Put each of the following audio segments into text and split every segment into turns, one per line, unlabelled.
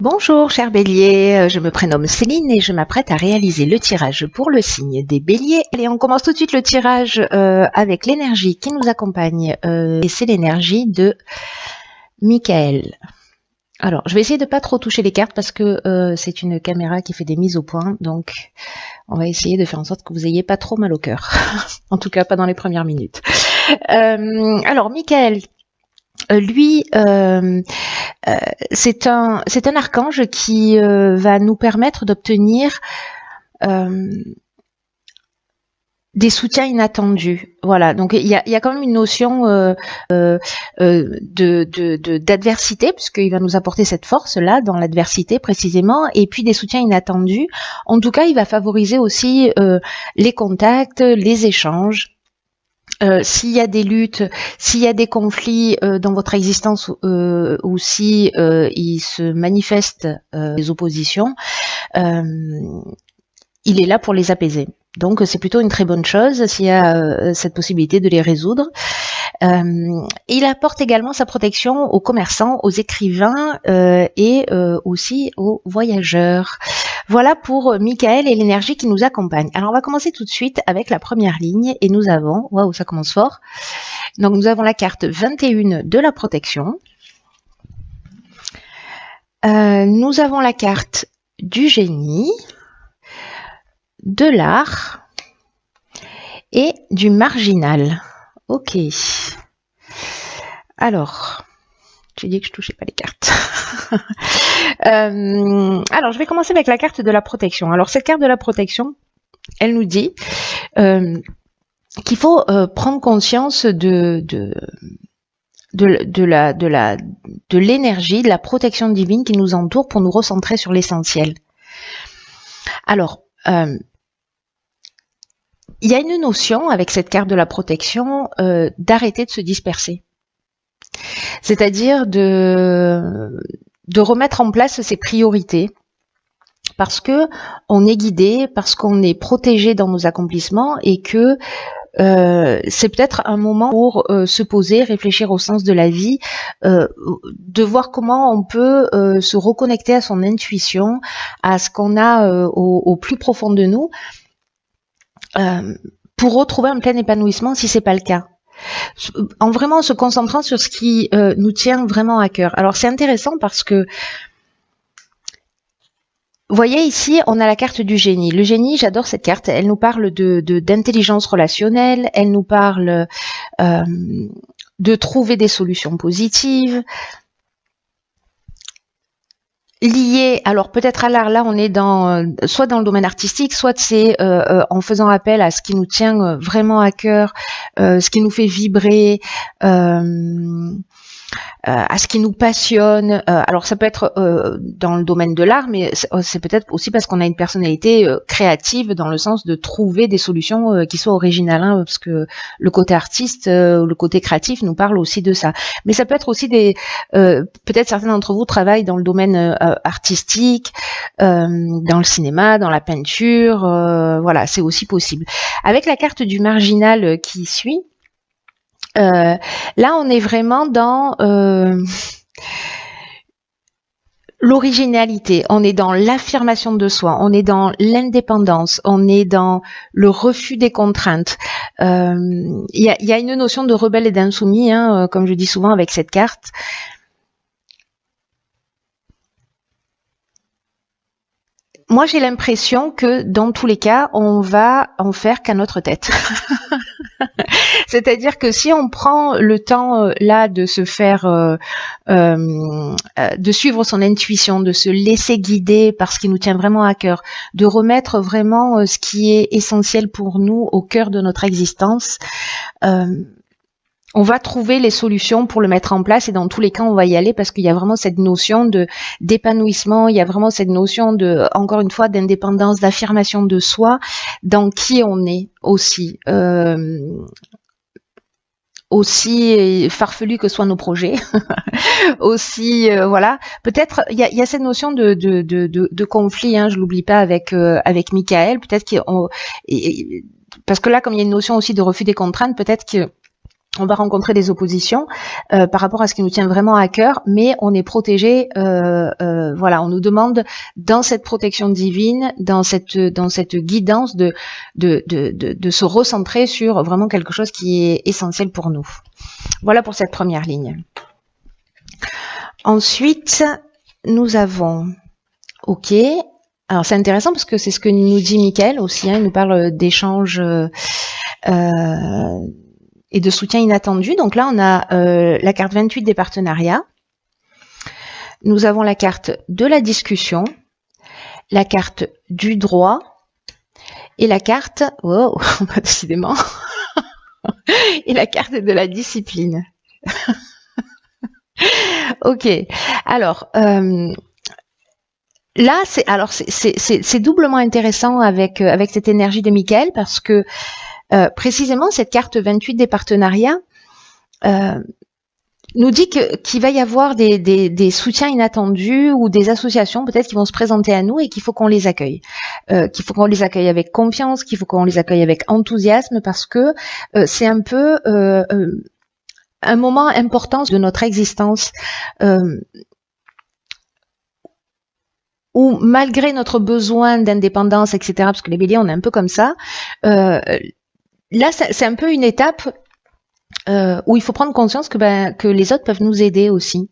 Bonjour cher Bélier, je me prénomme Céline et je m'apprête à réaliser le tirage pour le signe des Béliers. Allez, on commence tout de suite le tirage avec l'énergie qui nous accompagne et c'est l'énergie de Michael. Alors, je vais essayer de pas trop toucher les cartes parce que c'est une caméra qui fait des mises au point, donc on va essayer de faire en sorte que vous ayez pas trop mal au cœur. En tout cas, pas dans les premières minutes. Alors, Michael, lui, c'est un archange qui va nous permettre d'obtenir des soutiens inattendus. Voilà, donc il y a quand même une notion d'adversité, puisqu'il va nous apporter cette force-là dans l'adversité précisément, et puis des soutiens inattendus. En tout cas, il va favoriser aussi les contacts, les échanges. S'il y a des luttes, s'il y a des conflits dans votre existence ou si il se manifestent des oppositions, il est là pour les apaiser. Donc c'est plutôt une très bonne chose s'il y a cette possibilité de les résoudre. Il apporte également sa protection aux commerçants, aux écrivains et aussi aux voyageurs. Voilà pour Michael et l'énergie qui nous accompagne. Alors on va commencer tout de suite avec la première ligne et nous avons, waouh, ça commence fort. Donc nous avons la carte 21 de la protection. Nous avons la carte du génie, de l'art et du marginal. Ok. Alors, j'ai dit que je touchais pas les cartes. Alors, je vais commencer avec la carte de la protection. Alors, cette carte de la protection, elle nous dit qu'il faut prendre conscience de l'énergie, de la protection divine qui nous entoure pour nous recentrer sur l'essentiel. Alors, il y a une notion avec cette carte de la protection d'arrêter de se disperser. C'est-à-dire de remettre en place ses priorités parce que on est guidé, parce qu'on est protégé dans nos accomplissements et que c'est peut-être un moment pour se poser, réfléchir au sens de la vie, de voir comment on peut se reconnecter à son intuition, à ce qu'on a au plus profond de nous, pour retrouver un plein épanouissement si c'est pas le cas. En vraiment se concentrant sur ce qui nous tient vraiment à cœur. Alors c'est intéressant parce que vous voyez ici, on a la carte du génie. Le génie, j'adore cette carte. Elle nous parle d'intelligence relationnelle. Elle nous parle de trouver des solutions positives. Liées, alors peut-être à l'art, là on est soit dans le domaine artistique, soit c'est en faisant appel à ce qui nous tient vraiment à cœur, ce qui nous fait vibrer, à ce qui nous passionne. Alors ça peut être dans le domaine de l'art, mais c'est peut-être aussi parce qu'on a une personnalité créative dans le sens de trouver des solutions qui soient originales, hein, parce que le côté artiste, le côté créatif nous parle aussi de ça. Mais ça peut être aussi peut-être certains d'entre vous travaillent dans le domaine artistique, dans le cinéma, dans la peinture, voilà, c'est aussi possible. Avec la carte du marginal qui suit, là, on est vraiment dans l'originalité, on est dans l'affirmation de soi, on est dans l'indépendance, on est dans le refus des contraintes. Il y a une notion de rebelle et d'insoumis, hein, comme je dis souvent avec cette carte. Moi, j'ai l'impression que dans tous les cas, on va en faire qu'à notre tête. C'est-à-dire que si on prend le temps là de se faire, de suivre son intuition, de se laisser guider par ce qui nous tient vraiment à cœur, de remettre vraiment ce qui est essentiel pour nous au cœur de notre existence, on va trouver les solutions pour le mettre en place et dans tous les cas on va y aller parce qu'il y a vraiment cette notion d'épanouissement, il y a vraiment cette notion encore une fois d'indépendance, d'affirmation de soi dans qui on est aussi. Aussi farfelu que soient nos projets, aussi voilà. Peut-être il y a cette notion de conflit, hein, je l'oublie pas avec Michael. Peut-être parce que là, comme il y a une notion aussi de refus des contraintes, peut-être que on va rencontrer des oppositions par rapport à ce qui nous tient vraiment à cœur, mais on est protégé. Voilà, on nous demande dans cette protection divine, dans cette guidance de se recentrer sur vraiment quelque chose qui est essentiel pour nous. Voilà pour cette première ligne. Ensuite, nous avons, ok. Alors c'est intéressant parce que c'est ce que nous dit Michael aussi. Hein, il nous parle d'échanges. Et de soutien inattendu. Donc là, on a la carte 28 des partenariats. Nous avons la carte de la discussion, la carte du droit et la carte, wow, décidément, et la carte de la discipline. Ok. Alors, là, c'est doublement intéressant avec cette énergie de Michael parce que précisément, cette carte 28 des partenariats nous dit qu'il va y avoir des soutiens inattendus ou des associations peut-être qui vont se présenter à nous et qu'il faut qu'on les accueille. Qu'il faut qu'on les accueille avec confiance, qu'il faut qu'on les accueille avec enthousiasme parce que c'est un peu un moment important de notre existence où malgré notre besoin d'indépendance, etc., parce que les béliers, on est un peu comme ça, là, c'est un peu une étape où il faut prendre conscience que les autres peuvent nous aider aussi.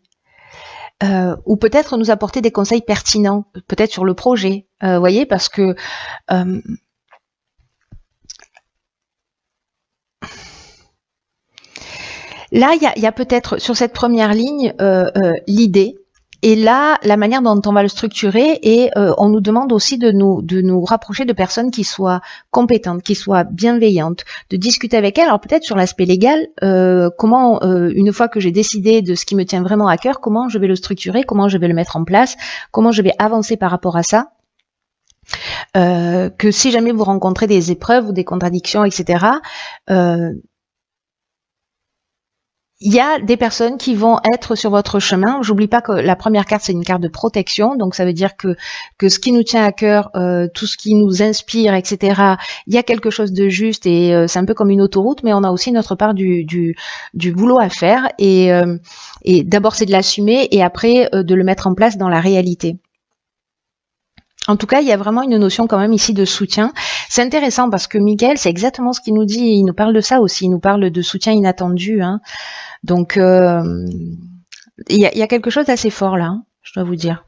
Ou peut-être nous apporter des conseils pertinents, peut-être sur le projet, voyez, parce que là, il y a peut-être sur cette première ligne l'idée. Et là, la manière dont on va le structurer, et on nous demande aussi de nous rapprocher de personnes qui soient compétentes, qui soient bienveillantes, de discuter avec elles. Alors peut-être sur l'aspect légal, comment, une fois que j'ai décidé de ce qui me tient vraiment à cœur, comment je vais le structurer, comment je vais le mettre en place, comment je vais avancer par rapport à ça. Que si jamais vous rencontrez des épreuves ou des contradictions, etc., il y a des personnes qui vont être sur votre chemin. J'oublie pas que la première carte, c'est une carte de protection. Donc, ça veut dire que ce qui nous tient à cœur, tout ce qui nous inspire, etc., il y a quelque chose de juste et c'est un peu comme une autoroute, mais on a aussi notre part du boulot à faire. Et d'abord, c'est de l'assumer et après, de le mettre en place dans la réalité. En tout cas, il y a vraiment une notion quand même ici de soutien. C'est intéressant parce que Michael, c'est exactement ce qu'il nous dit. Il nous parle de ça aussi. Il nous parle de soutien inattendu. Hein. Donc, il y a quelque chose d'assez fort là, hein, je dois vous dire.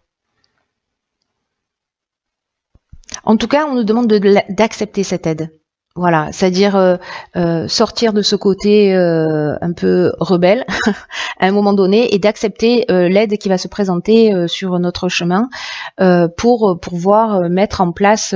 En tout cas, on nous demande d'accepter cette aide. Voilà, c'est-à-dire sortir de ce côté un peu rebelle à un moment donné et d'accepter l'aide qui va se présenter sur notre chemin pour pouvoir mettre en place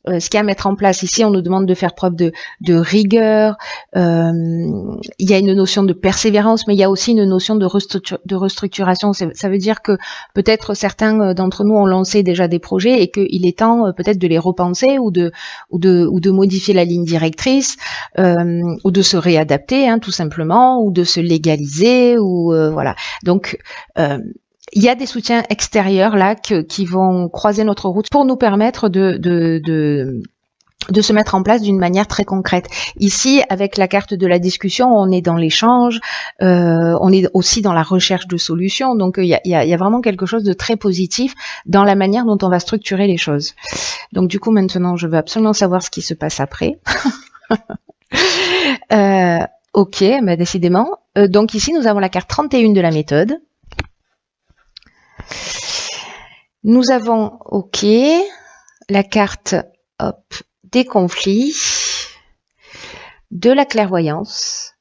ce qu'il y a à mettre en place. Ici, on nous demande de faire preuve de rigueur. Il y a une notion de persévérance, mais il y a aussi une notion de restructuration. Ça veut dire que peut-être certains d'entre nous ont lancé déjà des projets et qu'il est temps peut-être de les repenser ou de modifier la ligne directrice ou de se réadapter, hein, tout simplement, ou de se légaliser ou voilà. Donc il y a des soutiens extérieurs là qui vont croiser notre route pour nous permettre de se mettre en place d'une manière très concrète. Ici, avec la carte de la discussion, on est dans l'échange, on est aussi dans la recherche de solutions. Donc, il y a vraiment quelque chose de très positif dans la manière dont on va structurer les choses. Donc, du coup, maintenant, je veux absolument savoir ce qui se passe après. Ok, bah, décidément. Donc, ici, nous avons la carte 31 de la méthode. Nous avons, ok, la carte des conflits, de la clairvoyance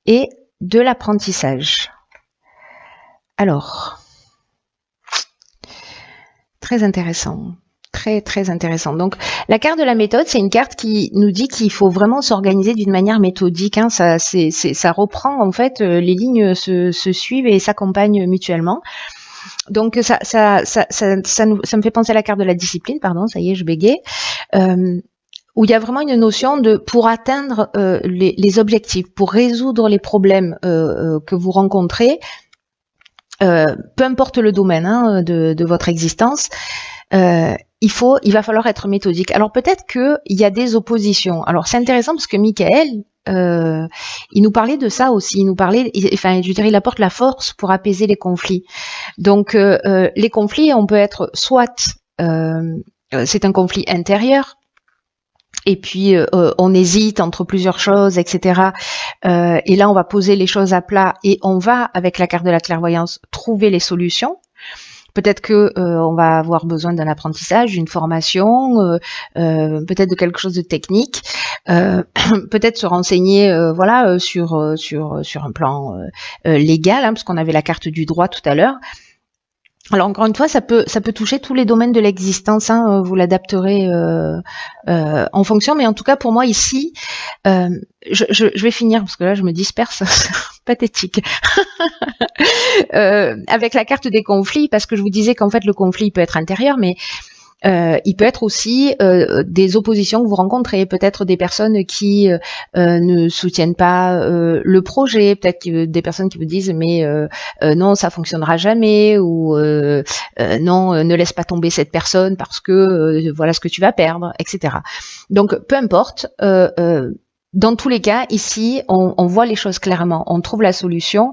et de l'apprentissage. Alors, très intéressant. Très intéressant. Donc, la carte de la méthode, c'est une carte qui nous dit qu'il faut vraiment s'organiser d'une manière méthodique. Hein. Ça reprend, en fait, les lignes se suivent et s'accompagnent mutuellement. Donc, ça me fait penser à la carte de la discipline, pardon, ça y est, je bégaye, où il y a vraiment une notion de, pour atteindre les objectifs, pour résoudre les problèmes que vous rencontrez, peu importe le domaine hein, de votre existence, il va falloir être méthodique. Alors peut-être qu'il y a des oppositions. Alors c'est intéressant parce que Michael il nous parlait de ça aussi. Il nous parlait, enfin, je dirais, il apporte la force pour apaiser les conflits. Donc, les conflits, on peut être soit c'est un conflit intérieur, et puis on hésite entre plusieurs choses, etc. Et là, on va poser les choses à plat et on va, avec la carte de la clairvoyance, trouver les solutions. Peut-être que on va avoir besoin d'un apprentissage, d'une formation, peut-être de quelque chose de technique, peut-être se renseigner, voilà, sur un plan légal, hein, parce qu'on avait la carte du droit tout à l'heure. Alors encore une fois, ça peut toucher tous les domaines de l'existence. Hein, vous l'adapterez en fonction, mais en tout cas pour moi ici, je vais finir parce que là je me disperse, pathétique. Avec la carte des conflits, parce que je vous disais qu'en fait le conflit peut être intérieur, mais il peut être aussi des oppositions que vous rencontrez, peut-être des personnes qui ne soutiennent pas le projet, peut-être des personnes qui vous disent mais non, ça fonctionnera jamais, ou non, ne laisse pas tomber cette personne parce que voilà ce que tu vas perdre, etc. Donc peu importe, dans tous les cas, ici, on voit les choses clairement, on trouve la solution,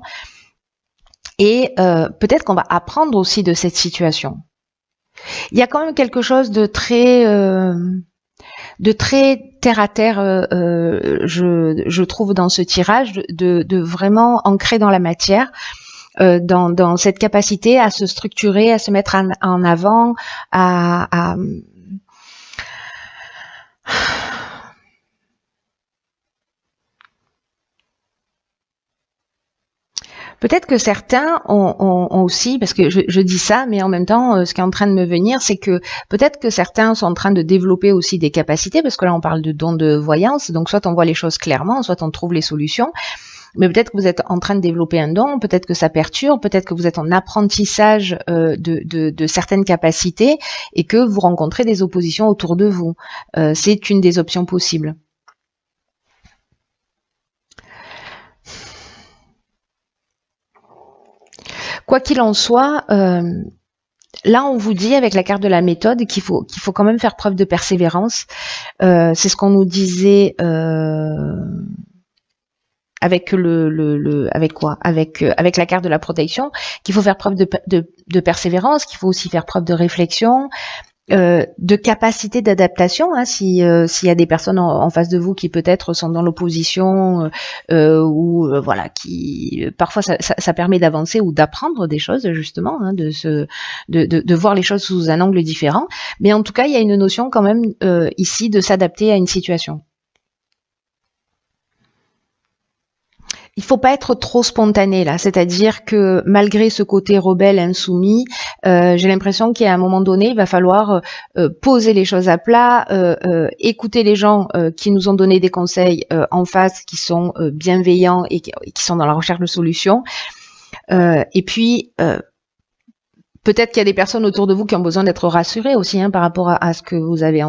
et peut-être qu'on va apprendre aussi de cette situation. Il y a quand même quelque chose de très terre à terre, je trouve, dans ce tirage, de vraiment ancré dans la matière, dans cette capacité à se structurer, à se mettre en avant, à peut-être que certains ont aussi, parce que je dis ça, mais en même temps, ce qui est en train de me venir, c'est que peut-être que certains sont en train de développer aussi des capacités, parce que là, on parle de dons de voyance, donc soit on voit les choses clairement, soit on trouve les solutions, mais peut-être que vous êtes en train de développer un don, peut-être que ça perturbe, peut-être que vous êtes en apprentissage de certaines capacités et que vous rencontrez des oppositions autour de vous. C'est une des options possibles. Quoi qu'il en soit, là, on vous dit avec la carte de la méthode qu'il faut quand même faire preuve de persévérance. C'est ce qu'on nous disait avec avec quoi, avec la carte de la protection, qu'il faut faire preuve de persévérance, qu'il faut aussi faire preuve de réflexion, de capacité d'adaptation, hein, s'il y a des personnes en face de vous qui peut-être sont dans l'opposition, ou voilà, qui parfois ça permet d'avancer ou d'apprendre des choses, justement, hein, de voir les choses sous un angle différent. Mais en tout cas, il y a une notion quand même ici de s'adapter à une situation. Il faut pas être trop spontané là, c'est-à-dire que malgré ce côté rebelle, insoumis, j'ai l'impression qu'à un moment donné, il va falloir poser les choses à plat, écouter les gens qui nous ont donné des conseils en face, qui sont bienveillants et qui sont dans la recherche de solutions. Et puis peut-être qu'il y a des personnes autour de vous qui ont besoin d'être rassurées aussi, hein, par rapport à ce que vous êtes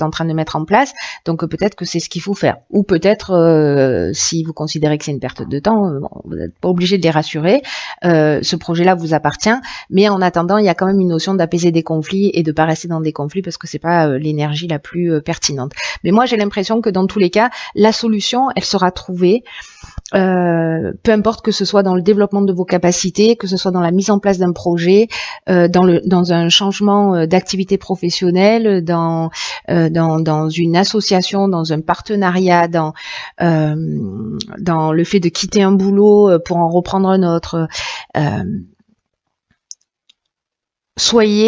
en train de mettre en place. Donc peut-être que c'est ce qu'il faut faire. Ou peut-être, si vous considérez que c'est une perte de temps, vous n'êtes pas obligé de les rassurer. Ce projet-là vous appartient. Mais en attendant, il y a quand même une notion d'apaiser des conflits et de pas rester dans des conflits parce que c'est pas l'énergie la plus pertinente. Mais moi, j'ai l'impression que dans tous les cas, la solution, elle sera trouvée. Peu importe que ce soit dans le développement de vos capacités, que ce soit dans la mise en place d'un projet, dans un changement d'activité professionnelle, dans une association, dans un partenariat, dans le fait de quitter un boulot pour en reprendre un autre. Soyons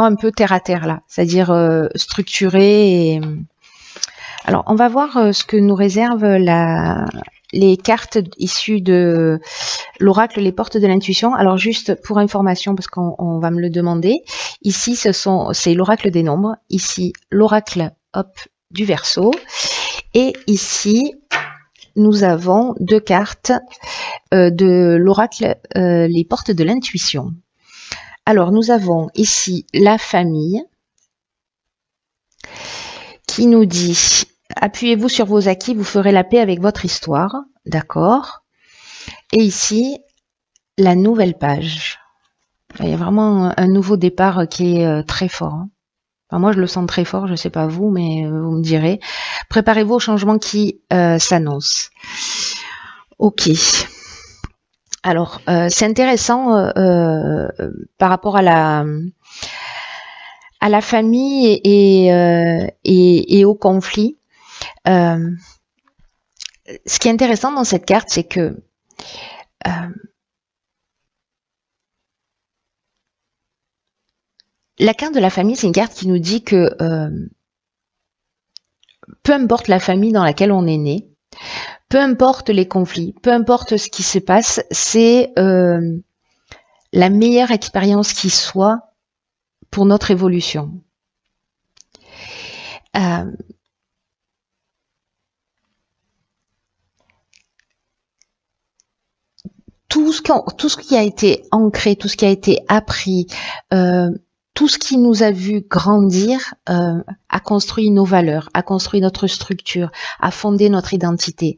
un peu terre à terre là, c'est-à-dire structurés et alors, on va voir ce que nous réservent les cartes issues de l'oracle Les Portes de l'Intuition. Alors, juste pour information, parce qu'on va me le demander, ici, c'est l'oracle des nombres. Ici, l'oracle du Verseau. Et ici, nous avons deux cartes de l'oracle Les Portes de l'Intuition. Alors, nous avons ici la famille qui nous dit « Appuyez-vous sur vos acquis, vous ferez la paix avec votre histoire. » D'accord. Et ici, la nouvelle page. Il y a vraiment un nouveau départ qui est très fort. Enfin, moi, je le sens très fort, je sais pas vous, mais vous me direz. Préparez-vous au changement qui s'annonce. Ok. Alors, c'est intéressant par rapport à la famille et au conflit. Ce qui est intéressant dans cette carte, c'est que la carte de la famille, c'est une carte qui nous dit que peu importe la famille dans laquelle on est né, peu importe les conflits, peu importe ce qui se passe, c'est la meilleure expérience qui soit pour notre évolution. Tout ce qui a été ancré, tout ce qui a été appris, tout ce qui nous a vu grandir a construit nos valeurs, a construit notre structure, a fondé notre identité.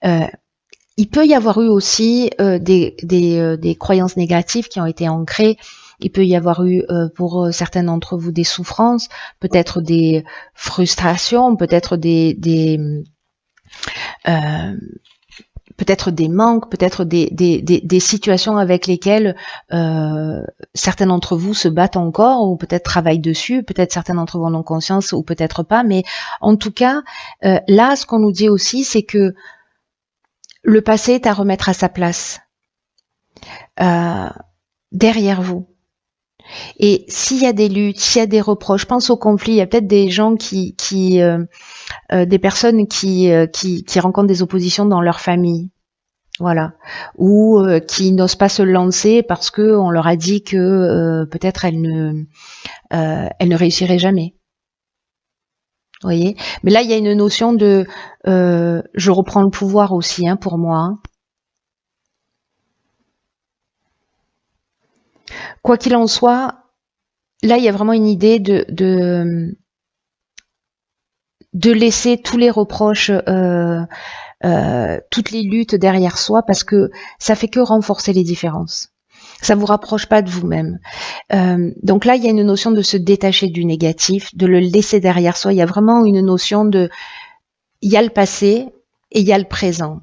Il peut y avoir eu aussi des croyances négatives qui ont été ancrées. Il peut y avoir eu pour certains d'entre vous des souffrances, peut-être des frustrations, peut-être peut-être des manques, peut-être des situations avec lesquelles certains d'entre vous se battent encore ou peut-être travaillent dessus, peut-être certains d'entre vous en ont conscience ou peut-être pas, mais en tout cas, là, ce qu'on nous dit aussi, c'est que le passé est à remettre à sa place derrière vous. Et s'il y a des luttes, s'il y a des reproches, pense au conflit, il y a peut-être des gens des personnes qui rencontrent des oppositions dans leur famille, voilà, ou qui n'osent pas se lancer parce que on leur a dit que peut-être elles ne réussiraient jamais. Vous voyez, mais là il y a une notion de je reprends le pouvoir aussi, hein, pour moi. Hein. Quoi qu'il en soit, là il y a vraiment une idée de laisser tous les reproches, toutes les luttes derrière soi, parce que ça fait que renforcer les différences. Ça vous rapproche pas de vous-même. Donc là, il y a une notion de se détacher du négatif, de le laisser derrière soi. Il y a vraiment une notion de, il y a le passé et il y a le présent.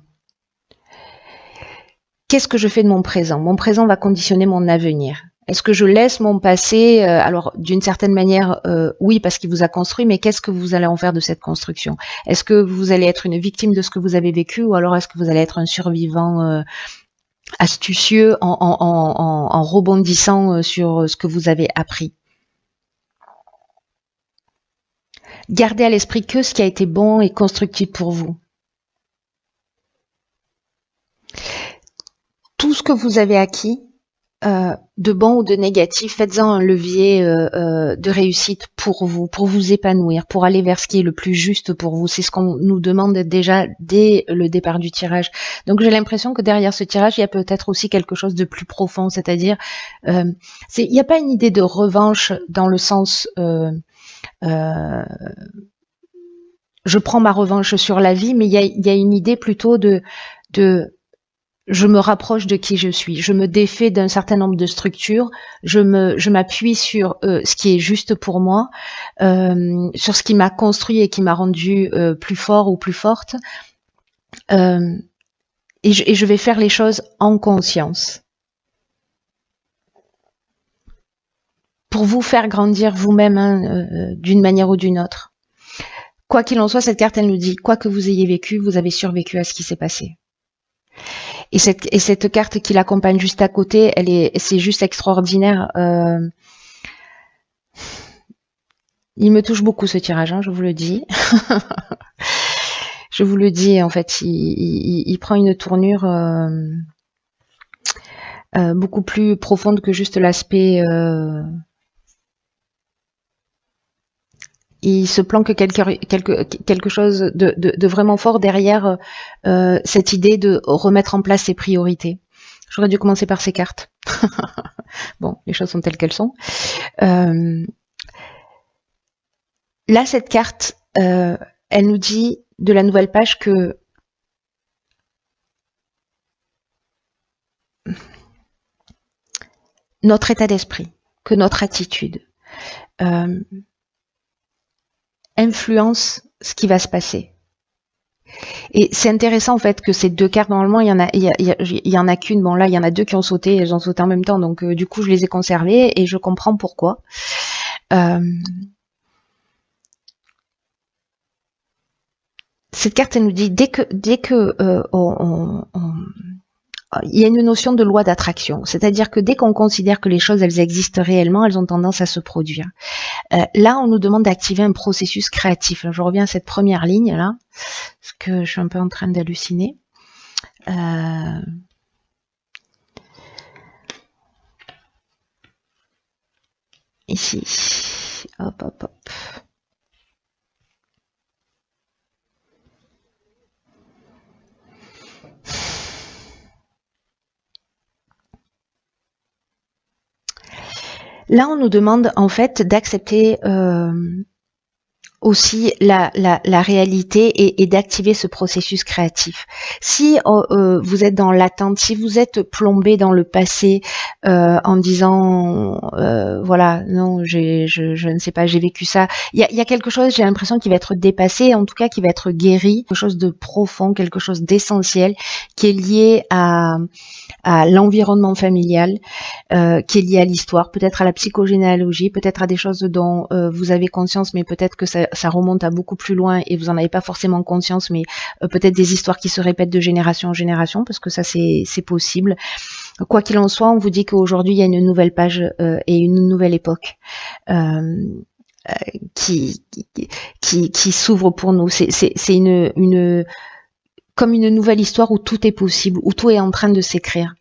Qu'est-ce que je fais de mon présent? Mon présent va conditionner mon avenir. Est-ce que je laisse mon passé, alors d'une certaine manière, oui, parce qu'il vous a construit, mais qu'est-ce que vous allez en faire de cette construction? Est-ce que vous allez être une victime de ce que vous avez vécu, ou alors est-ce que vous allez être un survivant astucieux en rebondissant sur ce que vous avez appris? Gardez à l'esprit que ce qui a été bon et constructif pour vous. Tout ce que vous avez acquis, de bon ou de négatif, faites-en un levier de réussite pour vous épanouir, pour aller vers ce qui est le plus juste pour vous. C'est ce qu'on nous demande déjà dès le départ du tirage. Donc j'ai l'impression que derrière ce tirage, il y a peut-être aussi quelque chose de plus profond, c'est-à-dire, il n'y a pas une idée de revanche dans le sens je prends ma revanche sur la vie, mais il y a une idée plutôt de je me rapproche de qui je suis, je me défais d'un certain nombre de structures, je m'appuie sur ce qui est juste pour moi, sur ce qui m'a construit et qui m'a rendu plus fort ou plus forte, et je vais faire les choses en conscience. Pour vous faire grandir vous-même, hein, d'une manière ou d'une autre. Quoi qu'il en soit, cette carte, elle nous dit, quoi que vous ayez vécu, vous avez survécu à ce qui s'est passé. Et cette carte qui l'accompagne juste à côté, c'est juste extraordinaire. Il me touche beaucoup ce tirage, hein, je vous le dis. Je vous le dis, en fait, il prend une tournure beaucoup plus profonde que juste l'aspect. Il se planque quelque chose de vraiment fort derrière cette idée de remettre en place ses priorités. J'aurais dû commencer par ces cartes. Bon, les choses sont telles qu'elles sont. Là, cette carte, elle nous dit de la nouvelle page que notre état d'esprit, que notre attitude, influence ce qui va se passer. Et c'est intéressant en fait que ces deux cartes, normalement il y en a qu'une, bon là il y en a deux qui ont sauté, elles ont sauté en même temps, donc du coup je les ai conservées et je comprends pourquoi. Cette carte elle nous dit dès que il y a une notion de loi d'attraction, c'est-à-dire que dès qu'on considère que les choses elles existent réellement, elles ont tendance à se produire. Là, on nous demande d'activer un processus créatif. Je reviens à cette première ligne là, parce que je suis un peu en train d'halluciner. Ici, hop, hop, hop. Là, on nous demande en fait d'accepter aussi la réalité et d'activer ce processus créatif. Si vous êtes dans l'attente, si vous êtes plombé dans le passé en disant voilà, non, je ne sais pas, j'ai vécu ça, il y a quelque chose, j'ai l'impression, qui va être dépassé, en tout cas qui va être guéri, quelque chose de profond, quelque chose d'essentiel qui est lié à l'environnement familial, qui est lié à l'histoire, peut-être à la psychogénéalogie, peut-être à des choses dont vous avez conscience, mais peut-être que ça remonte à beaucoup plus loin et vous n'en avez pas forcément conscience, mais peut-être des histoires qui se répètent de génération en génération, parce que ça c'est possible. Quoi qu'il en soit, on vous dit qu'aujourd'hui il y a une nouvelle page et une nouvelle époque qui s'ouvre pour nous. C'est comme une nouvelle histoire où tout est possible, où tout est en train de s'écrire.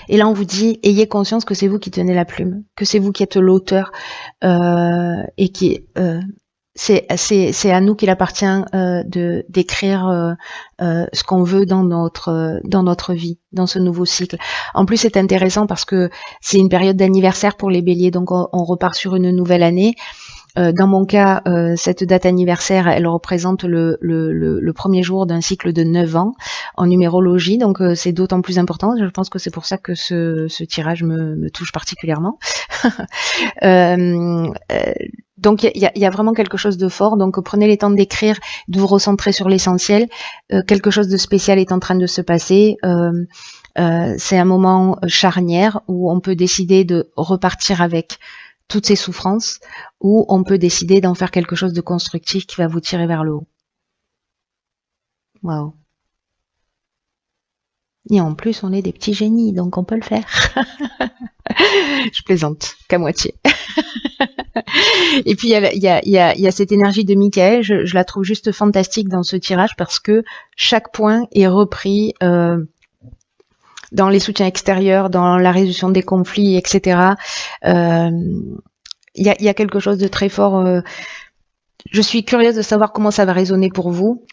Et là, on vous dit, ayez conscience que c'est vous qui tenez la plume, que c'est vous qui êtes l'auteur, et qui c'est à nous qu'il appartient d'écrire ce qu'on veut dans notre vie, dans ce nouveau cycle. En plus, c'est intéressant parce que c'est une période d'anniversaire pour les béliers, donc on repart sur une nouvelle année. Dans mon cas, cette date anniversaire, elle représente le premier jour d'un cycle de 9 ans en numérologie, donc c'est d'autant plus important. Je pense que c'est pour ça que ce tirage me touche particulièrement. Donc il y a vraiment quelque chose de fort, donc prenez les temps d'écrire, de vous recentrer sur l'essentiel. Quelque chose de spécial est en train de se passer. C'est un moment charnière où on peut décider de repartir avec toutes ces souffrances, ou on peut décider d'en faire quelque chose de constructif qui va vous tirer vers le haut. Waouh. Et en plus, on est des petits génies, donc on peut le faire. Je plaisante, qu'à moitié. Et puis, il y a cette énergie de Michael, je la trouve juste fantastique dans ce tirage, parce que chaque point est repris dans les soutiens extérieurs, dans la résolution des conflits, etc. Il y a quelque chose de très fort. Je suis curieuse de savoir comment ça va résonner pour vous.